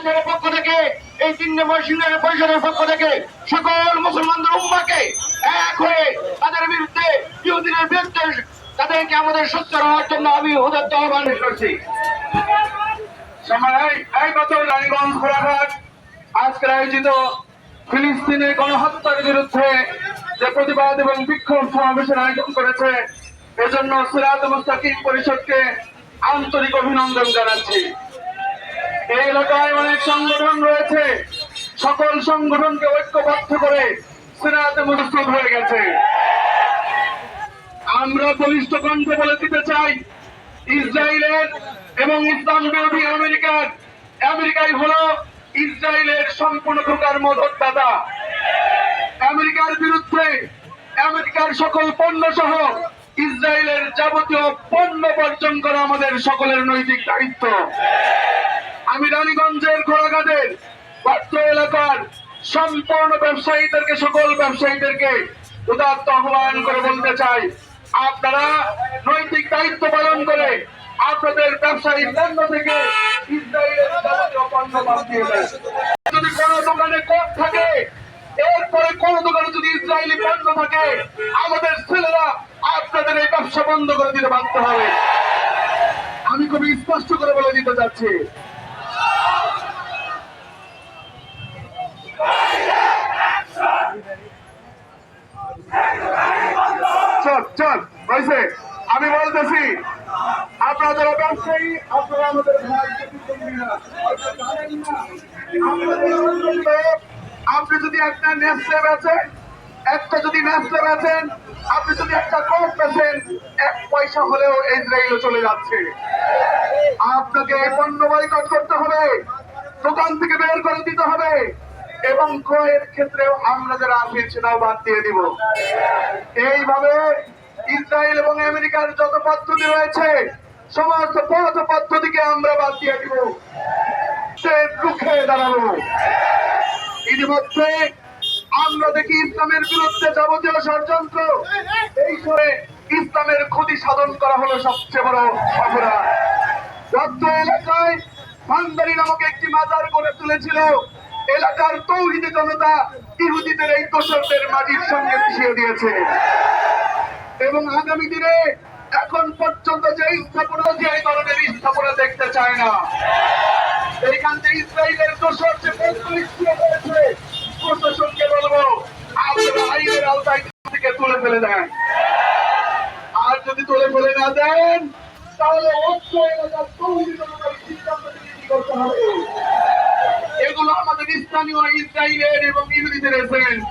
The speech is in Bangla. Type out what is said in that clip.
পরিষদের পক্ষ থেকে, এই 3 নম্বর সিনিয়র পরিষদের পক্ষ থেকে সকল মুসলমানদের উম্মাহকে এক হয়ে তাদের বিরুদ্ধে, ইহুদিদের বিরুদ্ধে তাদেরকে আমাদের সোচ্চার হওয়ার জন্য আমি উদাত্ত আহ্বান করছি। এই বছর রানীগঞ্জ ঘোড়াঘাট আজকের আয়োজিত ফিলিস্তিনের গণহত্যার বিরুদ্ধে যে প্রতিবাদ এবং বিক্ষোভ সমাবেশের আয়োজন করেছে, এজন্য সিরাত মুস্তাকিম পরিষদকে আন্তরিক অভিনন্দন জানাচ্ছি। এই এলাকায় অনেক সংগঠন রয়েছে, সকল সংগঠনকে ঐক্যবদ্ধ করে সিরাতে মুস্তাকিম হয়ে গেছে। আমরা বলিষ্ঠ কণ্ঠে বলে দিতে চাই, ইসরায়েলের এবং ইসলাম বিরোধী আমেরিকাই হলো ইসরায়েলের সম্পূর্ণ প্রকার মদতদাতা। আমেরিকার বিরুদ্ধে আমেরিকার সকল পণ্য সহ ইসরায়েলের যাবতীয় পণ্য বর্জন করা আমাদের সকলের নৈতিক দায়িত্ব। আমি রানীগঞ্জের ঘোড়াঘাটের পাত্র এলাকার সম্পূর্ণ ব্যবসায়ীদেরকে, সকল ব্যবসায়ীদেরকে উদাত্ত আহ্বান করে বলতে চাই, আপনারা নৈতিক দায়িত্ব পালন করে আপনাদের ব্যবসায়িক পণ্য থেকে ইসরায়েলের যাবতীয় পণ্য বাদ দিয়ে দেন। যদি কোনো দোকানে কোড থাকে, এরপরে কোন দোকানে যদি ইসরায়েলি পণ্য থাকে, আমাদের ছেলেরা আপনাদের এই ব্যবসা বন্ধ করে দিতে বাধ্য হবে। আমি খুবই স্পষ্ট করে বলে দিতে চাচ্ছি। চল হয়েছে, আমি বলতেছি, আপনারা যারা ব্যবসায়ী, আপনারা আমাদের আপনি যদি একটা নেসলে বেচেন, আপনি যদি একটা কোক বেচেন, 1 পয়সা হলেও ইসরায়েলে চলে যাচ্ছে। আপনাকে এই পণ্য বয়কট করতে হবে, দোকান থেকে বের করে দিতে হবে, এবং ক্রয়ের ক্ষেত্রেও আমরা যারা আছি সেটাও বাদ দিয়ে দিব। এইভাবে ইসরায়েল এবং আমেরিকার যত পদ্ধতি রয়েছে, সমস্ত পথ পদ্ধতিকে আমরা বাদ দিয়ে দিব, সে রুখে দাঁড়াবো। ইতিমধ্যে আমরা দেখি ইসলামের বিরুদ্ধে যাবতীয় ষড়যন্ত্র, এই করে ইসলামের ক্ষতি সাধন করা হলো সবচেয়ে বড় অপরাধ। যত এলাকায় ভান্ডারি নামক একটি মাজার করে তুলেছিল, এলাকার তৌহিদি জনতা ইহুদিদের এই দোষরদের মাটির সঙ্গে মিশিয়ে দিয়েছে, এবং আগামী দিনে এখন পর্যন্ত যে স্থাপনা, যে এই ধরনের স্থাপনা দেখতে চায় না। এইখান থেকে ইসরায়েলের দোষর যে হয়েছে, প্রশাসনকে বলবো, আপনারা আইনের আওতায় থেকে তুলে ফেলে দেন। আর যদি তুলে ফেলে না দেন, তাহলে অন্য এলাকার তৌহিদি জনতার সিদ্ধান্ত করতে হবে। এগুলো আমাদের স্থানীয় ইসরায়েলের এবং ইহুদিদের এজেন্ট।